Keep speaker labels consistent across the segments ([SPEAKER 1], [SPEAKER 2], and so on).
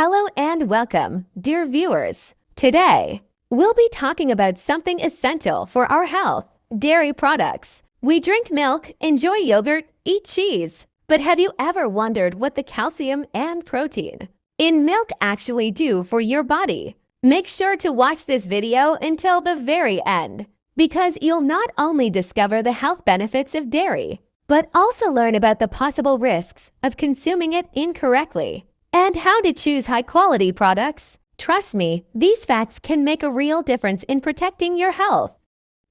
[SPEAKER 1] Hello and welcome, dear viewers. Today, we'll be talking about something essential for our health: dairy products. We drink milk, enjoy yogurt, eat cheese. But have you ever wondered what the calcium and protein in milk actually do for your body? Make sure to watch this video until the very end, because you'll not only discover the health benefits of dairy, but also learn about the possible risks of consuming it incorrectly and how to choose high-quality products. Trust me, these facts can make a real difference in protecting your health.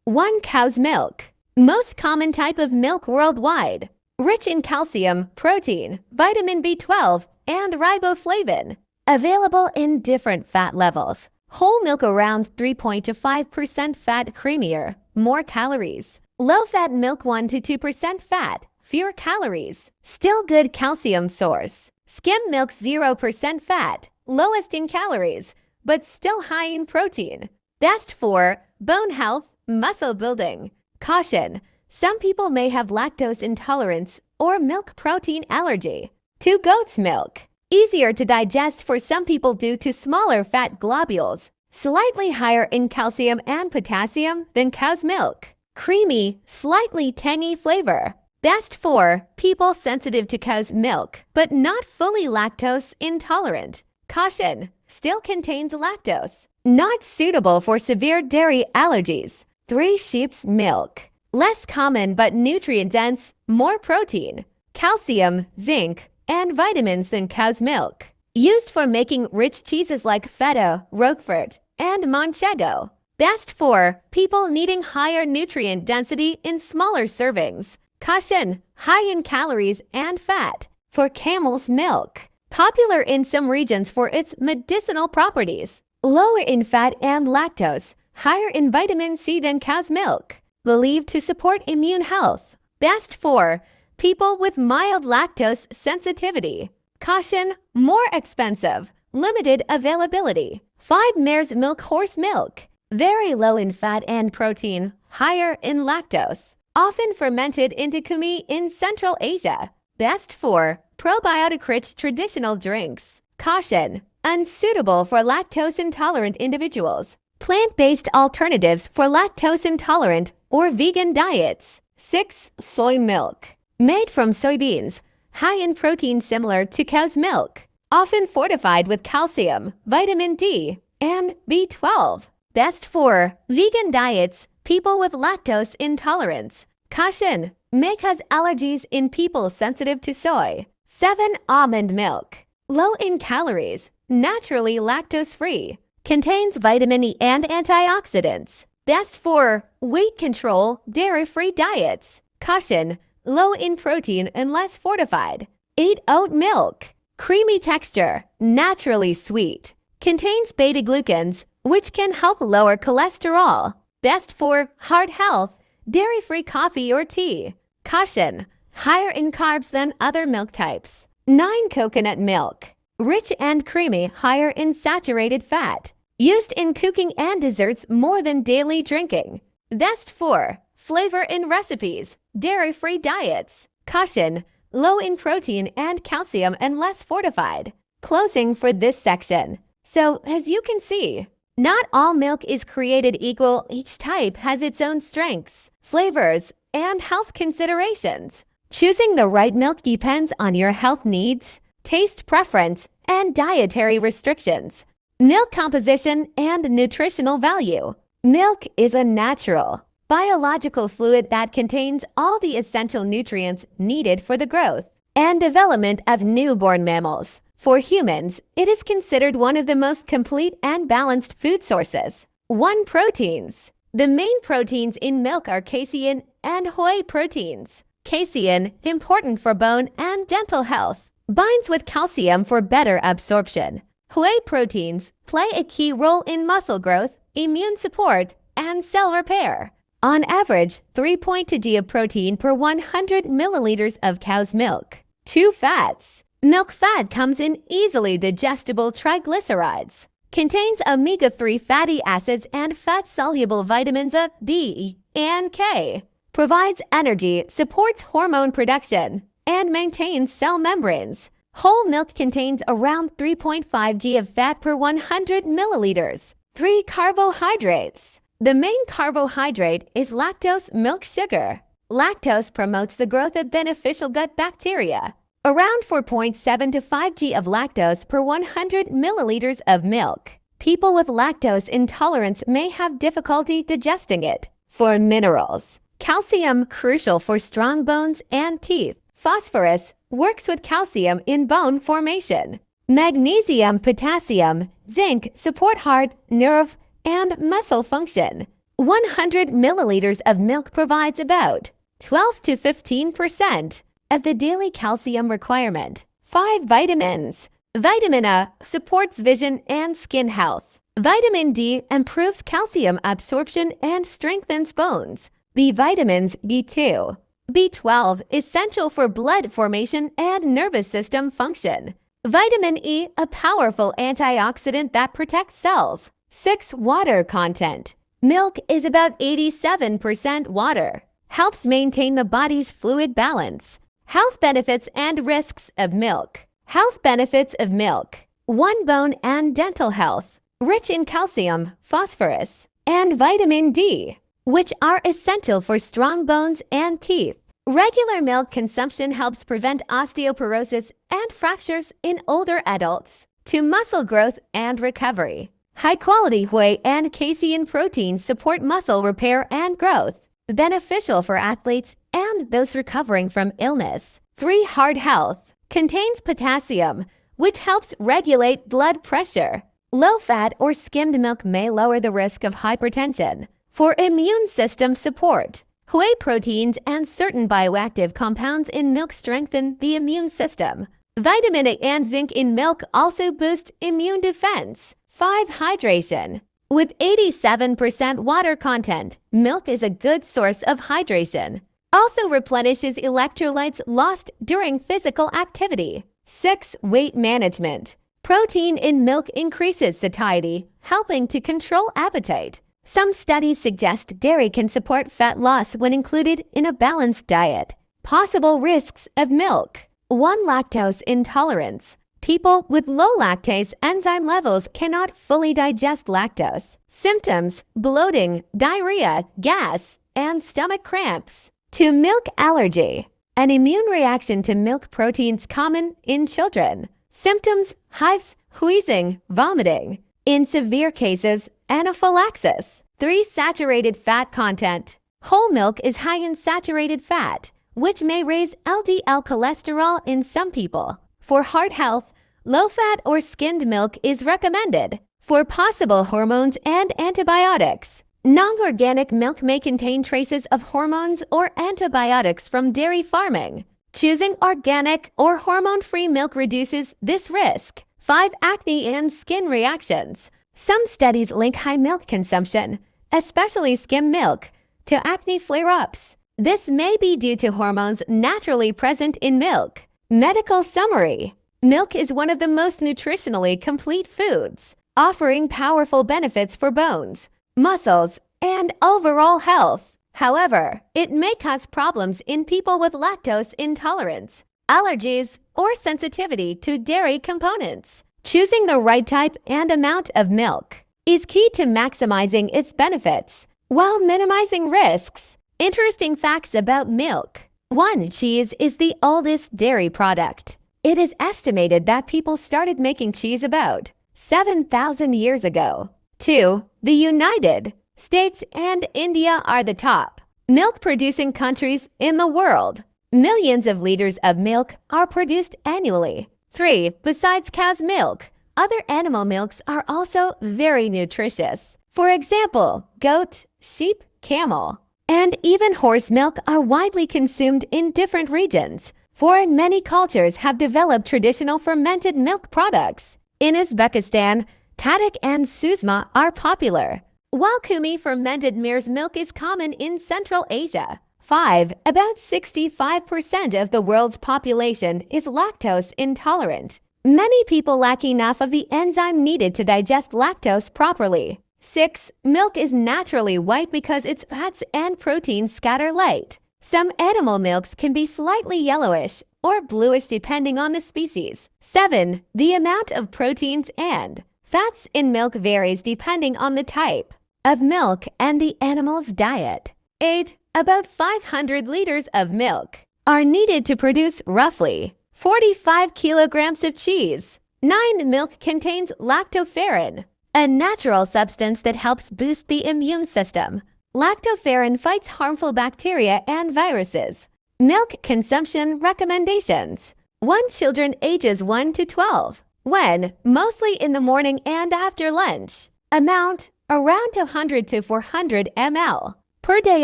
[SPEAKER 1] 1. Cow's milk. Most common type of milk worldwide. Rich in calcium, protein, vitamin B12, and riboflavin. Available in different fat levels. Whole milk around 3% to 5% fat, creamier, more calories. Low-fat milk 1% to 2% fat, fewer calories. Still good calcium source. Skim milk 0% fat, lowest in calories, but still high in protein. Best for bone health, muscle building. Caution: some people may have lactose intolerance or milk protein allergy. 2. Goat's milk. Easier to digest for some people due to smaller fat globules. Slightly higher in calcium and potassium than cow's milk. Creamy, slightly tangy flavor. Best for people sensitive to cow's milk, but not fully lactose intolerant. Caution: still contains lactose. Not suitable for severe dairy allergies. 3. Sheep's milk. Less common but nutrient-dense, more protein, calcium, zinc, and vitamins than cow's milk. Used for making rich cheeses like Feta, Roquefort, and Manchego. Best for people needing higher nutrient density in smaller servings. Caution: high in calories and fat. For camel's milk. Popular in some regions for its medicinal properties. Lower in fat and lactose. Higher in vitamin C than cow's milk. Believed to support immune health. Best for people with mild lactose sensitivity. Caution: more expensive. Limited availability. 5. Mare's milk. Horse milk. Very low in fat and protein. Higher in lactose. Often fermented into kumi in Central Asia. Best for probiotic-rich traditional drinks. Caution: unsuitable for lactose-intolerant individuals. Plant-based alternatives for lactose-intolerant or vegan diets. 6. Soy milk. Made from soybeans. High in protein similar to cow's milk. Often fortified with calcium, vitamin D, and B12. Best for vegan diets, people with lactose intolerance. Caution: may cause allergies in people sensitive to soy. 7. Almond milk. Low in calories, naturally lactose-free. Contains vitamin E and antioxidants. Best for weight control, dairy-free diets. Caution: low in protein unless fortified. 8. Oat milk. Creamy texture, naturally sweet. Contains beta-glucans, which can help lower cholesterol. Best for heart health, dairy-free coffee or tea. Caution: higher in carbs than other milk types. 9. Coconut milk. Rich and creamy, higher in saturated fat. Used in cooking and desserts more than daily drinking. Best for flavor in recipes, dairy-free diets. Caution: low in protein and calcium and less fortified. Closing for this section. So, as you can see, not all milk is created equal. Each type has its own strengths, flavors, and health considerations. Choosing the right milk depends on your health needs, taste preference, and dietary restrictions. Milk composition and nutritional value. Milk is a natural, biological fluid that contains all the essential nutrients needed for the growth and development of newborn mammals. For humans, it is considered one of the most complete and balanced food sources. 1. Proteins. The main proteins in milk are casein and whey proteins. Casein, important for bone and dental health, binds with calcium for better absorption. Whey proteins play a key role in muscle growth, immune support, and cell repair. On average, 3.2 g of protein per 100 milliliters of cow's milk. 2. Fats. Milk fat comes in easily digestible triglycerides. Contains omega-3 fatty acids and fat-soluble vitamins of D and K. Provides energy, supports hormone production, and maintains cell membranes. Whole milk contains around 3.5 g of fat per 100 milliliters. 3. Carbohydrates. The main carbohydrate is lactose milk sugar. Lactose promotes the growth of beneficial gut bacteria. Around 4.7 to 5 g of lactose per 100 milliliters of milk. People with lactose intolerance may have difficulty digesting it. For minerals. Calcium, crucial for strong bones and teeth. Phosphorus, works with calcium in bone formation. Magnesium, potassium, zinc support heart, nerve, and muscle function. 100 milliliters of milk provides about 12 to 15% of the daily calcium requirement. 5. Vitamins. Vitamin A supports vision and skin health. Vitamin D improves calcium absorption and strengthens bones. B vitamins B2. B12 essential for blood formation and nervous system function. Vitamin E, a powerful antioxidant that protects cells. 6. Water content. Milk is about 87% water. Helps maintain the body's fluid balance. Health benefits and risks of milk. Health benefits of milk. 1. Bone and dental health. Rich in calcium, phosphorus, and vitamin D, which are essential for strong bones and teeth. Regular milk consumption helps prevent osteoporosis and fractures in older adults. 2. Muscle growth and recovery. High-quality whey and casein proteins support muscle repair and growth, beneficial for athletes and those recovering from illness. 3. Heart health. Contains potassium, which helps regulate blood pressure. Low-fat or skimmed milk may lower the risk of hypertension. For immune system support, whey proteins and certain bioactive compounds in milk strengthen the immune system. Vitamin A and zinc in milk also boost immune defense. 5. Hydration. With 87% water content, milk is a good source of hydration. Also replenishes electrolytes lost during physical activity. 6. Weight management. Protein in milk increases satiety, helping to control appetite. Some studies suggest dairy can support fat loss when included in a balanced diet. Possible risks of milk. 1. Lactose intolerance. People with low lactase enzyme levels cannot fully digest lactose. Symptoms: bloating, diarrhea, gas, and stomach cramps. 2. Milk allergy. An immune reaction to milk proteins common in children. Symptoms: hives, wheezing, vomiting. In severe cases, anaphylaxis. 3. Saturated fat content. Whole milk is high in saturated fat, which may raise LDL cholesterol in some people. For heart health, low-fat or skimmed milk is recommended. For possible hormones and antibiotics, non-organic milk may contain traces of hormones or antibiotics from dairy farming. Choosing organic or hormone-free milk reduces this risk. 5. Acne and skin reactions. Some studies link high milk consumption, especially skim milk, to acne flare-ups. This may be due to hormones naturally present in milk. Medical summary. Milk is one of the most nutritionally complete foods, offering powerful benefits for bones, muscles, and overall health. However, it may cause problems in people with lactose intolerance, allergies, or sensitivity to dairy components. Choosing the right type and amount of milk is key to maximizing its benefits while minimizing risks. Interesting facts about milk. 1. Cheese is the oldest dairy product. It is estimated that people started making cheese about 7,000 years ago. 2. The United States and India are the top milk-producing countries in the world. Millions of liters of milk are produced annually. 3. Besides cow's milk, other animal milks are also very nutritious. For example, goat, sheep, camel, and even horse milk are widely consumed in different regions. For many cultures have developed traditional fermented milk products. In Uzbekistan, Kadak and Suzma are popular, while Kumi fermented mare's milk is common in Central Asia. 5. About 65% of the world's population is lactose intolerant. Many people lack enough of the enzyme needed to digest lactose properly. 6. Milk is naturally white because its fats and proteins scatter light. Some animal milks can be slightly yellowish or bluish depending on the species. 7. The amount of proteins and fats in milk varies depending on the type of milk and the animal's diet. 8. About 500 liters of milk are needed to produce roughly 45 kilograms of cheese. 9. Milk contains lactoferrin, a natural substance that helps boost the immune system. Lactoferrin fights harmful bacteria and viruses. Milk consumption recommendations. 1. Children ages 1 to 12. When? Mostly in the morning and after lunch. Amount? Around 200 to 400 ml. Per day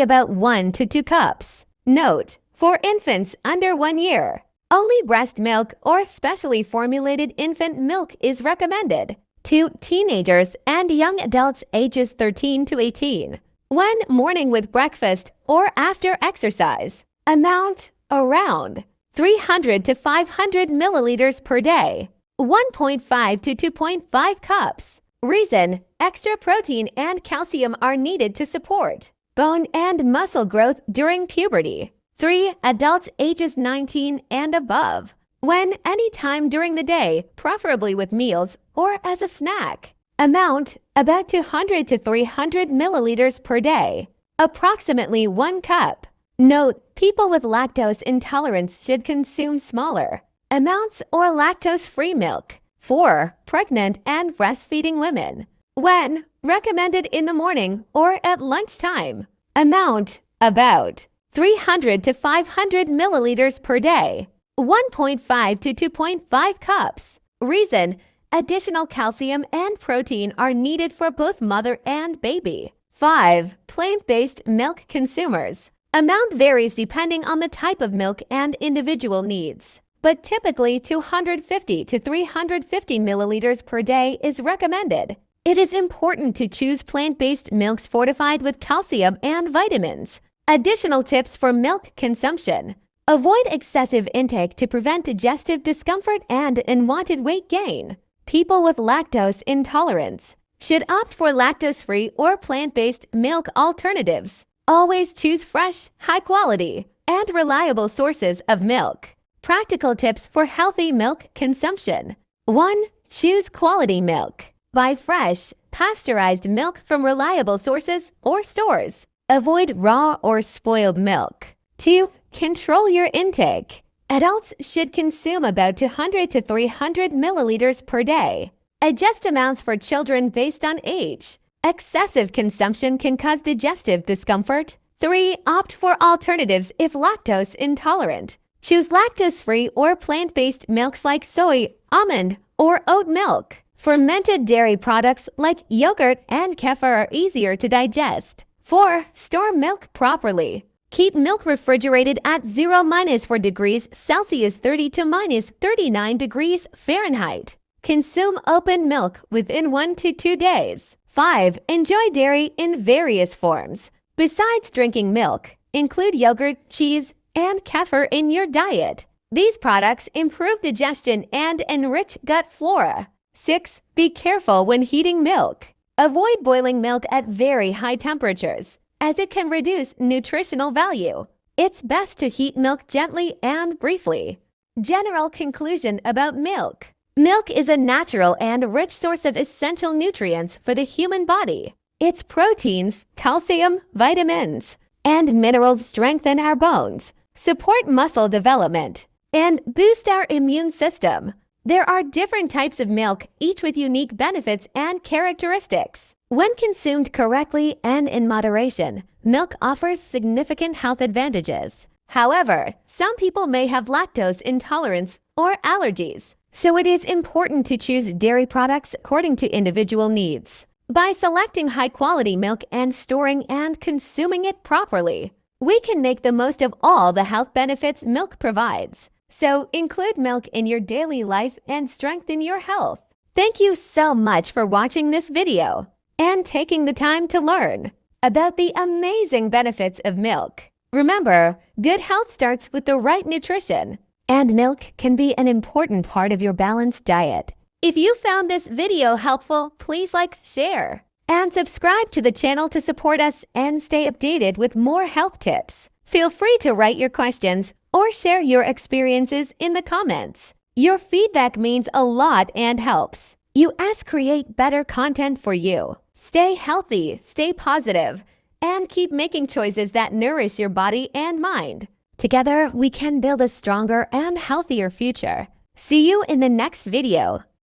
[SPEAKER 1] about 1 to 2 cups. Note: for infants under 1 year, only breast milk or specially formulated infant milk is recommended. To teenagers and young adults ages 13 to 18. When? Morning with breakfast or after exercise. Amount? Around 300 to 500 milliliters per day. 1.5 to 2.5 cups. Reason: extra protein and calcium are needed to support bone and muscle growth during puberty. 3. Adults ages 19 and above. When? Any time during the day, preferably with meals or as a snack. Amount: about 200 to 300 milliliters per day. Approximately 1 cup. Note: people with lactose intolerance should consume smaller amounts or lactose-free milk. 4. Pregnant and breastfeeding women. When? Recommended in the morning or at lunchtime. Amount: about 300 to 500 milliliters per day. 1.5 to 2.5 cups. Reason: additional calcium and protein are needed for both mother and baby. 5. Plant-based milk consumers. Amount varies depending on the type of milk and individual needs, but typically 250 to 350 milliliters per day is recommended. It is important to choose plant-based milks fortified with calcium and vitamins. Additional tips for milk consumption. Avoid excessive intake to prevent digestive discomfort and unwanted weight gain. People with lactose intolerance should opt for lactose-free or plant-based milk alternatives. Always choose fresh, high-quality, and reliable sources of milk. Practical tips for healthy milk consumption. 1. Choose quality milk. Buy fresh, pasteurized milk from reliable sources or stores. Avoid raw or spoiled milk. 2. Control your intake. Adults should consume about 200 to 300 milliliters per day. Adjust amounts for children based on age. Excessive consumption can cause digestive discomfort. 3. Opt for alternatives if lactose intolerant. Choose lactose-free or plant-based milks like soy, almond, or oat milk. Fermented dairy products like yogurt and kefir are easier to digest. 4. Store milk properly. Keep milk refrigerated at 0-4 degrees Celsius 30 to -39 degrees Fahrenheit. Consume open milk within 1 to 2 days. 5. Enjoy dairy in various forms. Besides drinking milk, include yogurt, cheese, and kefir in your diet. These products improve digestion and enrich gut flora. 6. Be careful when heating milk. Avoid boiling milk at very high temperatures, as it can reduce nutritional value. It's best to heat milk gently and briefly. General conclusion about milk. Milk is a natural and rich source of essential nutrients for the human body. Its proteins, calcium, vitamins, and minerals strengthen our bones, support muscle development, and boost our immune system. There are different types of milk, each with unique benefits and characteristics. When consumed correctly and in moderation, milk offers significant health advantages. However, some people may have lactose intolerance or allergies, so it is important to choose dairy products according to individual needs. By selecting high-quality milk and storing and consuming it properly, we can make the most of all the health benefits milk provides. So include milk in your daily life and strengthen your health. Thank you so much for watching this video and taking the time to learn about the amazing benefits of milk. Remember, good health starts with the right nutrition, and milk can be an important part of your balanced diet. If you found this video helpful, please like, share, and subscribe to the channel to support us and stay updated with more health tips. Feel free to write your questions or share your experiences in the comments. Your feedback means a lot and helps us create better content for you. Stay healthy, stay positive, and keep making choices that nourish your body and mind. Together, we can build a stronger and healthier future. See you in the next video.